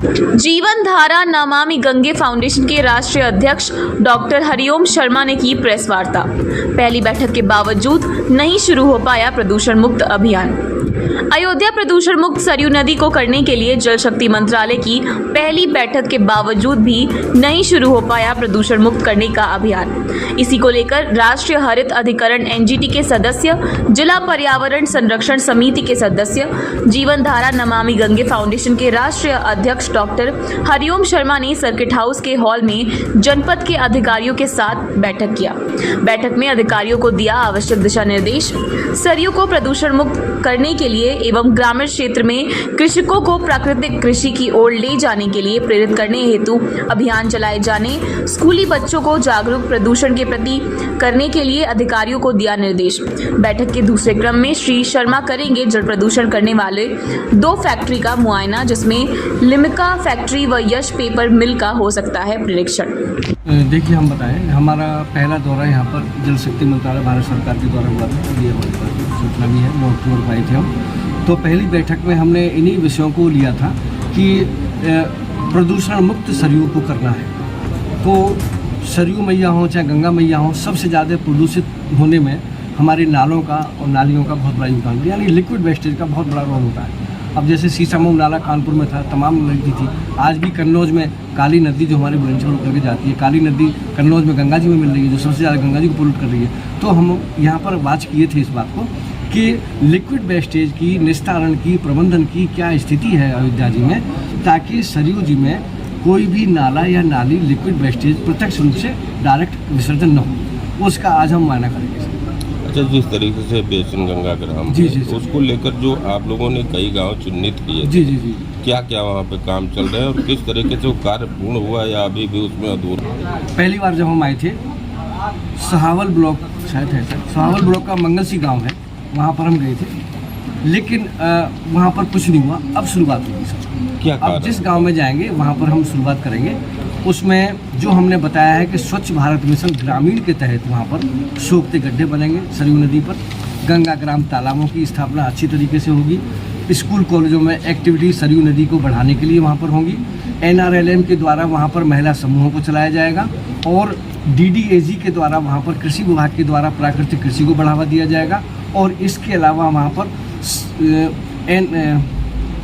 जीवन धारा नमामि गंगे फाउंडेशन के राष्ट्रीय अध्यक्ष डॉक्टर हरिओम शर्मा ने की प्रेस वार्ता। पहली बैठक के बावजूद नहीं शुरू हो पाया प्रदूषण मुक्त अभियान। अयोध्या प्रदूषण मुक्त सरयू नदी को करने के लिए जल शक्ति मंत्रालय की पहली बैठक के बावजूद भी नहीं शुरू हो पाया प्रदूषण मुक्त करने का अभियान। इसी को लेकर राष्ट्रीय हरित अधिकरण एनजीटी के सदस्य, जिला पर्यावरण संरक्षण समिति के सदस्य, जीवन धारा नमामि गंगे फाउंडेशन के राष्ट्रीय अध्यक्ष डॉक्टर हरिओम शर्मा ने सर्किट हाउस के हॉल में जनपद के अधिकारियों के साथ बैठक किया। बैठक में अधिकारियों को दिया आवश्यक दिशा निर्देश। सरयू को प्रदूषण मुक्त करने के लिए एवं ग्रामीण क्षेत्र में कृषकों को प्राकृतिक कृषि की ओर ले जाने के लिए प्रेरित करने हेतु अभियान चलाए जाने, स्कूली बच्चों को जागरूक प्रदूषण के प्रति करने के लिए अधिकारियों को दिया निर्देश। बैठक के दूसरे क्रम में श्री शर्मा करेंगे जल प्रदूषण करने वाले 2 फैक्ट्री का मुआयना, जिसमें लिमिका फैक्ट्री व यश पेपर मिल का हो सकता है निरीक्षण। देखिए, हम बताएं, हमारा पहला दौरा यहाँ पर जल शक्ति मंत्रालय भारत सरकार के द्वारा हुआ था। ये हमारे पास सूचना भी है, बहुत पाए थे हम। तो पहली बैठक में हमने इन्हीं विषयों को लिया था कि प्रदूषण मुक्त सरयू को करना है। तो सरयू मैया हो चाहे गंगा मैया हो, सबसे ज़्यादा प्रदूषित होने में हमारे नालों का और नालियों का बहुत बड़ा योगदान, यानी लिक्विड वेस्टेज का बहुत बड़ा रोल होता है। अब जैसे सीसामऊ नाला कानपुर में था, तमाम नदी थी। आज भी कन्नौज में काली नदी जो हमारे बुलंदशहर होकर के जाती है, काली नदी कन्नौज में गंगा जी में मिल रही है, जो सबसे ज़्यादा गंगा जी को पोल्यूट कर रही है। तो हम यहाँ पर बात किए थे इस बात को कि लिक्विड वेस्टेज की निस्तारण की, प्रबंधन की क्या स्थिति है अयोध्या जी में, ताकि सरयू जी में कोई भी नाला या नाली लिक्विड वेस्टेज प्रत्यक्ष रूप से डायरेक्ट विसर्जन न हो। उसका आज हम मायना करेंगे। अच्छा, जिस तरीके से बेसिन गंगा ग्राम जी, उसको लेकर जो आप लोगों ने कई गांव चिन्हित किए, जी, क्या क्या वहाँ पे काम चल रहे हैं और किस तरीके से वो कार्य पूर्ण हुआ या अभी भी उसमें अधूरा? पहली बार जब हम आए थे, सहावल ब्लॉक शायद है, सहावल ब्लॉक का मंगलसी गांव है, वहाँ पर हम गए थे, लेकिन वहाँ पर कुछ नहीं हुआ। अब शुरुआत होगी सर। क्या अब जिस गांव में जाएंगे वहाँ पर हम शुरुआत करेंगे। उसमें जो हमने बताया है कि स्वच्छ भारत मिशन ग्रामीण के तहत वहाँ पर सोखते गड्ढे बनेंगे सरयू नदी पर। गंगा ग्राम तालाबों की स्थापना अच्छी तरीके से होगी। स्कूल कॉलेजों में एक्टिविटी सरयू नदी को बढ़ाने के लिए वहाँ पर होंगी। NRLM के द्वारा वहाँ पर महिला समूहों को चलाया जाएगा और DDAG के द्वारा वहाँ पर कृषि विभाग के द्वारा प्राकृतिक कृषि को बढ़ावा दिया जाएगा। और इसके अलावा वहाँ पर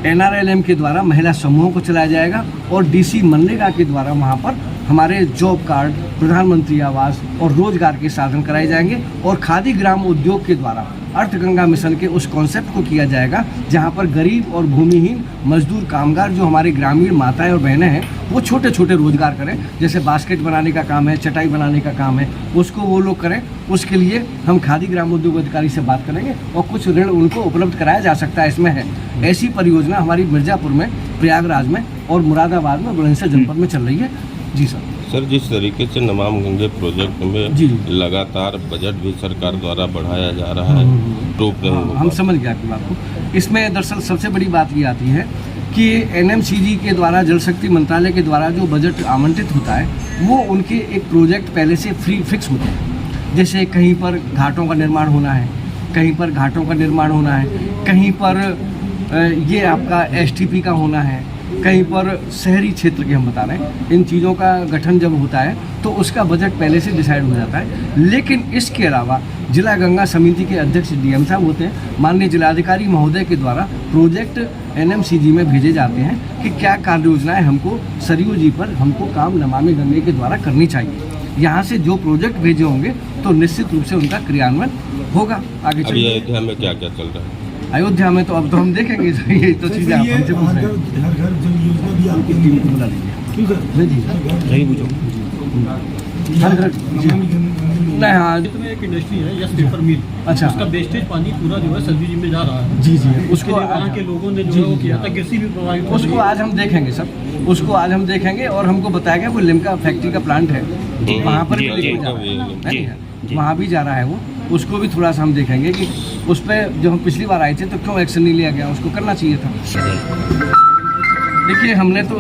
NRLM के द्वारा महिला समूहों को चलाया जाएगा और DC मनरेगा के द्वारा वहाँ पर हमारे जॉब कार्ड, प्रधानमंत्री आवास और रोजगार के साधन कराए जाएंगे। और खादी ग्राम उद्योग के द्वारा अर्थ गंगा मिशन के उस कॉन्सेप्ट को किया जाएगा जहाँ पर गरीब और भूमिहीन मजदूर कामगार जो हमारे ग्रामीण माताएं और बहनें हैं, वो छोटे छोटे रोजगार करें। जैसे बास्केट बनाने का काम है, चटाई बनाने का काम है, उसको वो लोग करें। उसके लिए हम खादी ग्राम उद्योग अधिकारी से बात करेंगे और कुछ ऋण उनको उपलब्ध कराया जा सकता है। इसमें है ऐसी परियोजना हमारी मिर्ज़ापुर में, प्रयागराज में और मुरादाबाद में, बुलंदशहर जनपद में चल रही है। जी सर, जिस तरीके से नमामि गंगे प्रोजेक्ट में लगातार बजट भी सरकार द्वारा बढ़ाया जा रहा है, रोक नहीं हो, हम समझ गया आपकी बात को। इसमें दरअसल सबसे बड़ी बात ये आती है कि NMCG के द्वारा, जल शक्ति मंत्रालय के द्वारा जो बजट आवंटित होता है, वो उनके एक प्रोजेक्ट पहले से फिक्स होते हैं। जैसे कहीं पर घाटों का निर्माण होना है, कहीं पर घाटों का निर्माण होना है, कहीं पर ये आपका STP का होना है, कहीं पर शहरी क्षेत्र के हम बता रहे हैं। इन चीज़ों का गठन जब होता है तो उसका बजट पहले से डिसाइड हो जाता है। लेकिन इसके अलावा जिला गंगा समिति के अध्यक्ष DM साहब होते हैं, माननीय जिलाधिकारी महोदय के द्वारा प्रोजेक्ट NMCG में भेजे जाते हैं कि क्या कार्य योजनाएँ हमको सरयू जी पर हमको काम नमामि गंगे के द्वारा करनी चाहिए। यहाँ से जो प्रोजेक्ट भेजे होंगे तो निश्चित रूप से उनका क्रियान्वयन होगा। आगे अभी अयोध्या में क्या क्या चल रहा है? अयोध्या में तो अब तो हम देखेंगे, ये तो चीज़ें आप हमसे पूछ रहे हैं। घर घर जल योजना भी आपकी टीम को बुला लीजिए, ठीक है जी, यही पूछो। नहीं, हाँ, एक इंडस्ट्री है यस पेपर मिल। अच्छा, उसका वेस्टेज पानी पूरा जो है सरयू जी में जा रहा है। जी, उसके लिए वहाँ के लोगों ने जो किया था, कृषि भी प्रभावित। उसको आज हम देखेंगे सर, उसको आज हम देखेंगे और हमको बताया गया कोई लिम्का फैक्ट्री का प्लांट है, वहाँ पर वहाँ भी जा रहा है वो। उसको भी थोड़ा सा हम देखेंगे कि उस पर जब हम पिछली बार आए थे तो क्यों एक्शन नहीं लिया गया, उसको करना चाहिए था। देखिए, हमने तो